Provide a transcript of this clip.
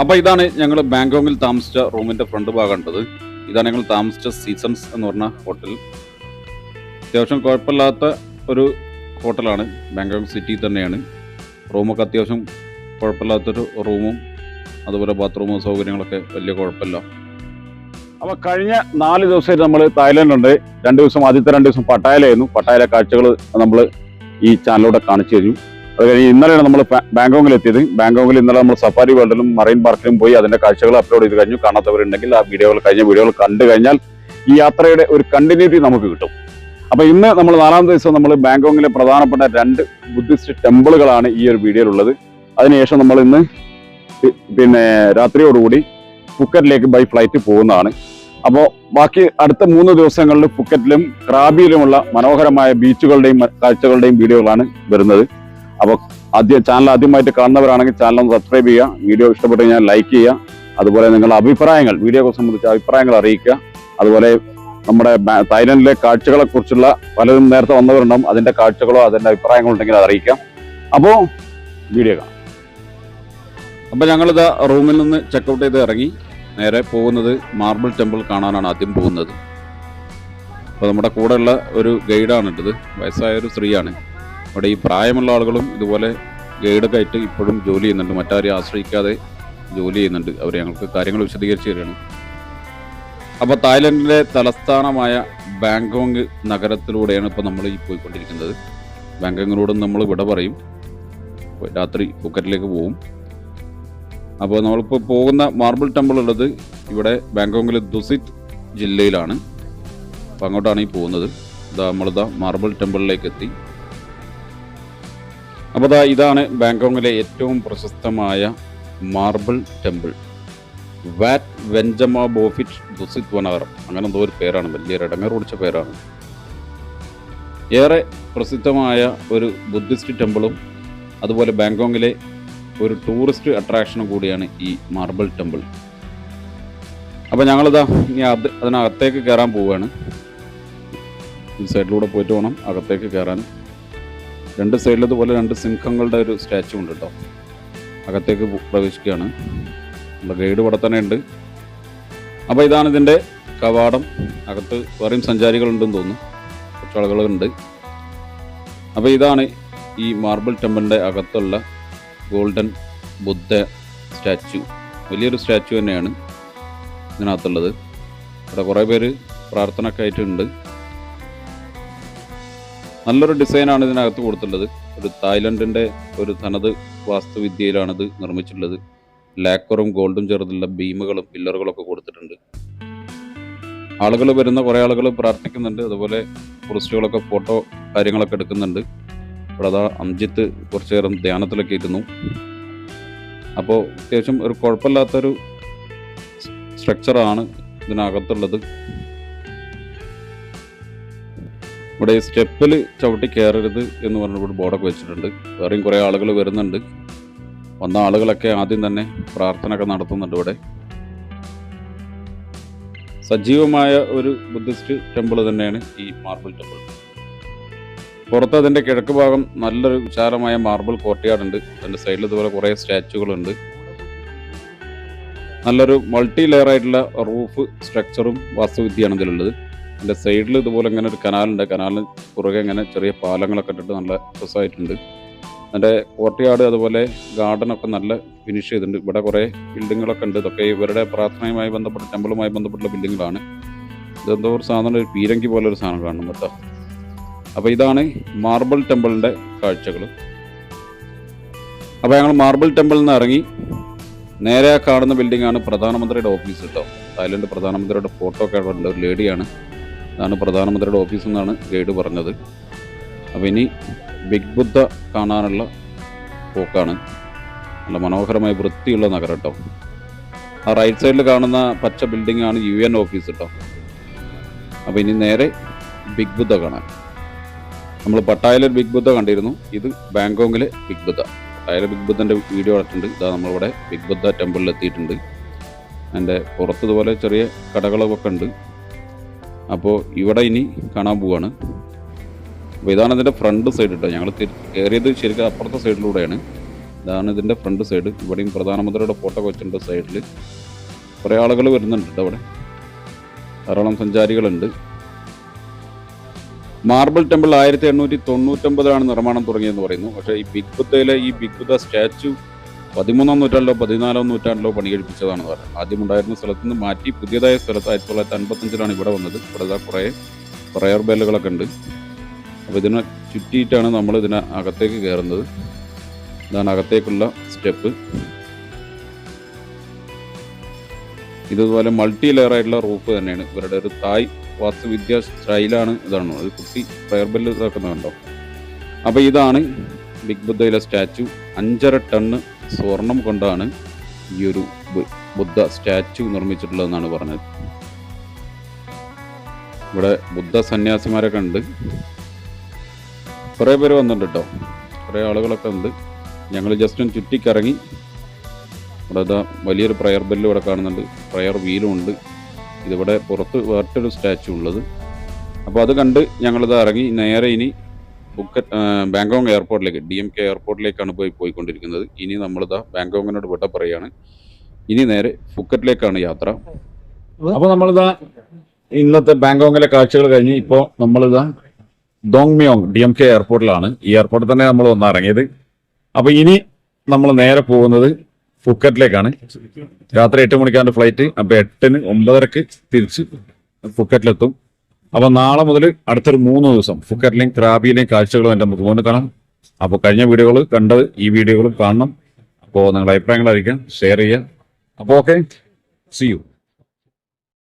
അപ്പോൾ ഇതാണ് ഞങ്ങൾ ബാങ്കോങ്ങിൽ താമസിച്ച റൂമിൻ്റെ ഫ്രണ്ട് ഭാഗം ഉണ്ടത്. ഇതാണ് ഞങ്ങൾ താമസിച്ച സീസൺസ് എന്ന് പറഞ്ഞ ഹോട്ടൽ. അത്യാവശ്യം കുഴപ്പമില്ലാത്ത ഒരു ഹോട്ടലാണ്, ബാങ്കോക്ക് സിറ്റി തന്നെയാണ്. റൂമൊക്കെ അത്യാവശ്യം കുഴപ്പമില്ലാത്തൊരു റൂമും അതുപോലെ ബാത്റൂമും സൗകര്യങ്ങളൊക്കെ വലിയ കുഴപ്പമില്ല. അപ്പോൾ കഴിഞ്ഞ 4 ദിവസമായിട്ട് നമ്മൾ തായ്ലൻഡുണ്ട്. 2 ദിവസം ആദ്യത്തെ 2 ദിവസം പട്ടായയിലായിരുന്നു. പട്ടായയിലെ കാഴ്ചകൾ നമ്മൾ ഈ ചാനലിലൂടെ കാണിച്ചു തരും. അത് കഴിഞ്ഞ് ഇന്നലെയാണ് നമ്മൾ ബാങ്കോങ്ങിൽ എത്തിയത്. ബാങ്കോങ്ങിൽ ഇന്നലെ നമ്മൾ സഫാരി വേൾഡിലും മറൈൻ പാർക്കിലും പോയി അതിന്റെ കാഴ്ചകൾ അപ്ലോഡ് ചെയ്ത് കഴിഞ്ഞു. കാണാത്തവരുണ്ടെങ്കിൽ ആ കഴിഞ്ഞ വീഡിയോകൾ കണ്ടു കഴിഞ്ഞാൽ ഈ യാത്രയുടെ ഒരു കണ്ടിന്യൂറ്റി നമുക്ക് കിട്ടും. അപ്പൊ ഇന്ന് നമ്മൾ 4ാമത്തെ ദിവസം നമ്മൾ ബാങ്കോങ്ങിലെ പ്രധാനപ്പെട്ട 2 ബുദ്ധിസ്റ്റ് ടെമ്പിളുകളാണ് ഈ ഒരു വീഡിയോയിലുള്ളത്. അതിനുശേഷം നമ്മൾ ഇന്ന് രാത്രിയോടുകൂടി ഫുക്കറ്റിലേക്ക് ബൈ ഫ്ലൈറ്റ് പോകുന്നതാണ്. അപ്പോൾ ബാക്കി അടുത്ത 3 ദിവസങ്ങളിൽ ഫുക്കറ്റിലും ക്രാബിയിലുമുള്ള മനോഹരമായ ബീച്ചുകളുടെയും കാഴ്ചകളുടെയും വീഡിയോകളാണ് വരുന്നത്. അപ്പോൾ ചാനൽ ആദ്യമായിട്ട് കാണുന്നവരാണെങ്കിൽ ചാനൽ ഒന്ന് സബ്സ്ക്രൈബ് ചെയ്യുക. വീഡിയോ ഇഷ്ടപ്പെട്ടു കഴിഞ്ഞാൽ ലൈക്ക് ചെയ്യുക. അതുപോലെ നിങ്ങളുടെ അഭിപ്രായങ്ങൾ, വീഡിയോയെ സംബന്ധിച്ച അഭിപ്രായങ്ങൾ അറിയിക്കുക. അതുപോലെ നമ്മുടെ തായ്ലൻഡിലെ കാഴ്ചകളെ കുറിച്ചുള്ള പലരും നേരത്തെ വന്നവരുണ്ടാവും, അതിന്റെ കാഴ്ചകളോ അതിന്റെ അഭിപ്രായങ്ങളോ ഉണ്ടെങ്കിൽ അത് അറിയിക്കാം. അപ്പോൾ വീഡിയോ കാണാം. അപ്പോൾ ഞങ്ങളിത് റൂമിൽ നിന്ന് ചെക്കൗട്ട് ചെയ്ത് ഇറങ്ങി നേരെ പോകുന്നത് മാർബിൾ ടെമ്പിൾ കാണാനാണ് ആദ്യം പോകുന്നത്. അപ്പോൾ നമ്മുടെ കൂടെയുള്ള ഒരു ഗൈഡാണ് ഇട്ടത്, വയസ്സായൊരു സ്ത്രീയാണ്. അവിടെ ഈ പ്രായമുള്ള ആളുകളും ഇതുപോലെ ഗൈഡൊക്കെ ആയിട്ട് ഇപ്പോഴും ജോലി ചെയ്യുന്നുണ്ട്, മറ്റാരെയും ആശ്രയിക്കാതെ ജോലി ചെയ്യുന്നുണ്ട്. അവർ ഞങ്ങൾക്ക് കാര്യങ്ങൾ വിശദീകരിച്ച് തരികയാണ്. അപ്പോൾ തായ്ലൻഡിലെ തലസ്ഥാനമായ ബാങ്കോങ് നഗരത്തിലൂടെയാണ് ഇപ്പോൾ നമ്മൾ ഈ പോയിക്കൊണ്ടിരിക്കുന്നത്. ബാങ്കോങ്ങിലൂടെ നമ്മൾ വിട പറയും, രാത്രി ഫുക്കറ്റിലേക്ക് പോകും. അപ്പോൾ നമ്മളിപ്പോൾ പോകുന്ന മാർബിൾ ടെമ്പിൾ ഉള്ളത് ഇവിടെ ബാങ്കോങ്ങിലെ ദുസിറ്റ് ജില്ലയിലാണ്. അപ്പോൾ അങ്ങോട്ടാണ് ഈ പോകുന്നത്. നമ്മളിതാ മാർബിൾ ടെമ്പിളിലേക്ക് എത്തി. അപ്പോൾ ഇതാണ് ബാങ്കോങ്ങിലെ ഏറ്റവും പ്രശസ്തമായ മാർബിൾ ടെമ്പിൾ, വാറ്റ് വെഞ്ചമ ബോഫിറ്റ് ദുസിത് വനഗർ, അങ്ങനെ എന്തോ ഒരു പേരാണ്, വലിയൊരു ഇടങ്ങർ പിടിച്ച പേരാണ്. ഏറെ പ്രസിദ്ധമായ ഒരു ബുദ്ധിസ്റ്റ് ടെമ്പിളും അതുപോലെ ബാങ്കോങ്ങിലെ ഒരു ടൂറിസ്റ്റ് അട്രാക്ഷനും കൂടിയാണ് ഈ മാർബിൾ ടെമ്പിൾ. അപ്പോൾ ഞങ്ങളിതാ ഇനി അതിനകത്തേക്ക് കയറാൻ പോവുകയാണ്. ഈ സൈഡിലൂടെ പോയിട്ട് വേണം അകത്തേക്ക് കയറാൻ. 2 സൈഡിൽ ഇതുപോലെ 2 സിംഹങ്ങളുടെ ഒരു സ്റ്റാച്ചു ഉണ്ട് കേട്ടോ. അകത്തേക്ക് പ്രവേശിക്കുകയാണ്. നമ്മുടെ ഗൈഡ് ഇവിടെ തന്നെ ഉണ്ട്. അപ്പോൾ ഇതാണ് ഇതിൻ്റെ കവാടം. അകത്ത് വേറെയും സഞ്ചാരികളുണ്ടെന്ന് തോന്നുന്നു, കുറച്ച് ആളുകളുണ്ട്. അപ്പോൾ ഇതാണ് ഈ മാർബിൾ ടെമ്പിളിൻ്റെ അകത്തുള്ള ഗോൾഡൻ ബുദ്ധ സ്റ്റാച്ചു. വലിയൊരു സ്റ്റാച്ചു തന്നെയാണ് ഇതിനകത്തുള്ളത്. ഇവിടെ കുറേ പേര് പ്രാർത്ഥനയൊക്കെ ആയിട്ടുണ്ട്. നല്ലൊരു ഡിസൈനാണ് ഇതിനകത്ത് കൊടുത്തിട്ടുള്ളത്. ഒരു തായ്ലൻഡിൻ്റെ ഒരു തനത് വാസ്തുവിദ്യയിലാണിത് നിർമ്മിച്ചിട്ടുള്ളത്. ലാക്കറും ഗോൾഡും ചേർന്നുള്ള ബീമുകളും പില്ലറുകളൊക്കെ കൊടുത്തിട്ടുണ്ട്. ആളുകൾ വരുന്ന കുറേ ആളുകൾ പ്രാർത്ഥിക്കുന്നുണ്ട്. അതുപോലെ ടൂറിസ്റ്റുകളൊക്കെ ഫോട്ടോ കാര്യങ്ങളൊക്കെ എടുക്കുന്നുണ്ട്. ഇവിടെ അതാ അംജിത്ത് കുറച്ചു നേരം ധ്യാനത്തിലൊക്കെ ഇരുന്നു. അപ്പോൾ അത്യാവശ്യം ഒരു കുഴപ്പമില്ലാത്തൊരു സ്ട്രക്ചറാണ് ഇതിനകത്തുള്ളത്. ഇവിടെ സ്റ്റെപ്പിൽ ചവിട്ടി കയറരുത് എന്ന് പറഞ്ഞിട്ട് ബോർഡൊക്കെ വെച്ചിട്ടുണ്ട്. വേറെയും കുറേ ആളുകൾ വരുന്നുണ്ട്. വന്ന ആളുകളൊക്കെ ആദ്യം തന്നെ പ്രാർത്ഥനയൊക്കെ നടത്തുന്നുണ്ട്. ഇവിടെ സജീവമായ ഒരു ബുദ്ധിസ്റ്റ് ടെമ്പിൾ തന്നെയാണ് ഈ മാർബിൾ ടെമ്പിൾ. പുറത്ത് അതിൻ്റെ കിഴക്ക് ഭാഗം നല്ലൊരു വിശാലമായ മാർബിൾ കോർട്ട്യാർഡ് ഉണ്ട്. അതിൻ്റെ സൈഡിൽ ഇതുപോലെ കുറേ സ്റ്റാച്ചുകളുണ്ട്. നല്ലൊരു മൾട്ടി ലെയർ ആയിട്ടുള്ള റൂഫ് സ്ട്രക്ചറും വാസ്തുവിദ്യയാണ് ഇതിലുള്ളത്. അതിൻ്റെ സൈഡിൽ ഇതുപോലെ ഇങ്ങനെ ഒരു കനാലുണ്ട്. കനാലിന് പുറകെ ഇങ്ങനെ ചെറിയ പാലങ്ങളൊക്കെ ഇട്ടിട്ട് നല്ല രസമായിട്ടുണ്ട്. അതിൻ്റെ കോർട്ട്യാർഡ് അതുപോലെ ഗാർഡനൊക്കെ നല്ല ഫിനിഷ് ചെയ്തിട്ടുണ്ട്. ഇവിടെ കുറേ ബിൽഡിങ്ങുകളൊക്കെ ഉണ്ട്. ഇതൊക്കെ ഇവരുടെ പ്രാർത്ഥനയുമായി ബന്ധപ്പെട്ട ടെമ്പിളുമായി ബന്ധപ്പെട്ടുള്ള ബിൽഡിങ്ങുകളാണ്. ഇതെന്തോ ഒരു സാധനം, ഒരു പീരങ്കി പോലെ ഒരു സാധനം കാണണം കേട്ടോ. അപ്പോൾ ഇതാണ് മാർബിൾ ടെമ്പിളിൻ്റെ കാഴ്ചകൾ. അപ്പോൾ ഞങ്ങൾ മാർബിൾ ടെമ്പിളിൽ നിന്ന് ഇറങ്ങി നേരെ കാണുന്ന ബിൽഡിങ്ങാണ് പ്രധാനമന്ത്രിയുടെ ഓഫീസ് കേട്ടോ. തായ്ലൻഡ് പ്രധാനമന്ത്രിയുടെ ഫോട്ടോ ഒക്കെ അവിടെ ഉണ്ട്. ഒരു ലേഡിയാണ്. ഇതാണ് പ്രധാനമന്ത്രിയുടെ ഓഫീസ് എന്നാണ് ഗൈഡ് പറഞ്ഞത്. അപ്പോൾ ഇനി ബിഗ് ബുദ്ധ കാണാനുള്ള പോക്കാണ്. നല്ല മനോഹരമായ വൃത്തിയുള്ള നഗരം കേട്ടോ. ആ റൈറ്റ് സൈഡിൽ കാണുന്ന പച്ച ബിൽഡിങ്ങാണ് UN ഓഫീസ് കേട്ടോ. അപ്പോൾ ഇനി നേരെ ബിഗ് ബുദ്ധ കാണാൻ. നമ്മൾ പട്ടായയിലെ ബിഗ് ബുദ്ധ കണ്ടിരുന്നു. ഇത് ബാങ്കോങ്ങിലെ ബിഗ് ബുദ്ധ. പട്ടായയിലെ ബിഗ് ബുദ്ധൻ്റെ വീഡിയോ ഇട്ടിട്ടുണ്ട്. ഇതാ നമ്മളിവിടെ ബിഗ് ബുദ്ധ ടെമ്പിളിൽ എത്തിയിട്ടുണ്ട്. അതിൻ്റെ പുറത്ത് ഇതുപോലെ ചെറിയ കടകളൊക്കെ ഉണ്ട്. അപ്പോൾ ഇവിടെ ഇനി കാണാൻ പോവാണ്. അപ്പോൾ ഇതാണ് അതിൻ്റെ ഫ്രണ്ട് സൈഡ് കേട്ടോ. ഞങ്ങൾ കയറിയത് ശരിക്കും അപ്പുറത്തെ സൈഡിലൂടെയാണ്. ഇതാണ് ഇതിൻ്റെ ഫ്രണ്ട് സൈഡ്. ഇവിടെയും പ്രധാനമന്ത്രിയുടെ ഫോട്ടോ വെച്ചിട്ടുണ്ട് സൈഡിൽ. കുറേ ആളുകൾ വരുന്നുണ്ട് കേട്ടോ അവിടെ, ധാരാളം സഞ്ചാരികളുണ്ട്. മാർബിൾ ടെമ്പിൾ 1899 നിർമ്മാണം തുടങ്ങിയെന്ന് പറയുന്നു. പക്ഷേ ഈ ബിഗ് ബുദ്ധയിലെ ഈ ബിഗ് ബുദ്ധ സ്റ്റാച്ചു 13-ാം നൂറ്റാണ്ടിലോ 14-ാം നൂറ്റാണ്ടിലോ പണി കഴിപ്പിച്ചതാണ് പറയുന്നത്. ആദ്യം ഉണ്ടായിരുന്ന സ്ഥലത്ത് നിന്ന് മാറ്റി പുതിയതായ സ്ഥലത്ത് 1955 ഇവിടെ വന്നത്. ഇവിടെ കുറേ പ്രയർ ബെല്ലുകളൊക്കെ ഉണ്ട്. അപ്പോൾ ഇതിനെ ചുറ്റിയിട്ടാണ് നമ്മൾ ഇതിനെ അകത്തേക്ക് കയറുന്നത്. ഇതാണ് അകത്തേക്കുള്ള സ്റ്റെപ്പ്. ഇതുപോലെ മൾട്ടി ലെയർ ആയിട്ടുള്ള റൂഫ് തന്നെയാണ്. ഇവരുടെ ഒരു തായ് വാസ്തുവിദ്യ സ്റ്റൈലാണ്. ഇതാണ് ഒരു കുട്ടി പ്രയർ ബെല്ല് ഇതാക്കുന്നുണ്ടോ. അപ്പോൾ ഇതാണ് ബിഗ് ബുദ്ധയിലെ സ്റ്റാച്ചു. 5.5 ടണ്ണ് സ്വർണം കൊണ്ടാണ് ഈ ഒരു ബുദ്ധ സ്റ്റാച്ചു നിർമ്മിച്ചിട്ടുള്ളതെന്നാണ് പറഞ്ഞത്. ഇവിടെ ബുദ്ധ സന്യാസിമാരൊക്കെ ഉണ്ട്. കുറേ പേര് വന്നിട്ടുണ്ട് കേട്ടോ, കുറേ ആളുകളൊക്കെ ഉണ്ട്. ഞങ്ങൾ ജസ്റ്റ് ഒന്ന് ചുറ്റിക്കറങ്ങി. ഇവിടെ വലിയൊരു പ്രയർ ബെല്ലും ഇവിടെ കാണുന്നുണ്ട്, പ്രയർ വീലും ഉണ്ട്. ഇതിവിടെ പുറത്ത് വേറൊരു സ്റ്റാച്ചു ഉള്ളത്. അപ്പോൾ അത് കണ്ട് ഞങ്ങളിത് ഇറങ്ങി നേരെ ഇനി ബാങ്കോക്ക് എയർപോർട്ടിലേക്ക്, DMK എയർപോർട്ടിലേക്കാണ് പോയിക്കൊണ്ടിരിക്കുന്നത്. ഇനി നമ്മളിതാ ബാങ്കോക്കിനോട് വിട പറയുകയാണ്. ഇനി നേരെ ഫുക്കറ്റിലേക്കാണ് യാത്ര. അപ്പോൾ നമ്മളിതാ ഇന്നത്തെ ബാങ്കോക്കിലെ കാഴ്ചകൾ കഴിഞ്ഞ് ഇപ്പോൾ നമ്മളിതാ ദോങ്മ്യോങ് DMK എയർപോർട്ടിലാണ്. ഈ എയർപോർട്ടിൽ തന്നെ നമ്മൾ ഒന്ന് ഇറങ്ങിയത്. അപ്പോൾ ഇനി നമ്മൾ നേരെ പോകുന്നത് ഫുക്കറ്റിലേക്കാണ്. രാത്രി 8 മണിക്കാണ് ഫ്ലൈറ്റ്. അപ്പോൾ 8-ന് 9:30 തിരിച്ച് ഫുക്കറ്റിലെത്തും. അപ്പോൾ നാളെ മുതൽ അടുത്തൊരു 3 ദിവസം ഫുക്കറ്റിലെയും ക്രാബിയിലെയും കാഴ്ചകളും എൻ്റെ മുഖേന കാണാം. അപ്പോൾ കഴിഞ്ഞ വീഡിയോകൾ കണ്ടത് ഈ വീഡിയോകളും കാണണം. അപ്പോൾ നിങ്ങളുടെ അഭിപ്രായങ്ങൾ അറിയിക്കാം, ഷെയർ ചെയ്യുക. അപ്പോൾ ഓക്കെ, സീ യു.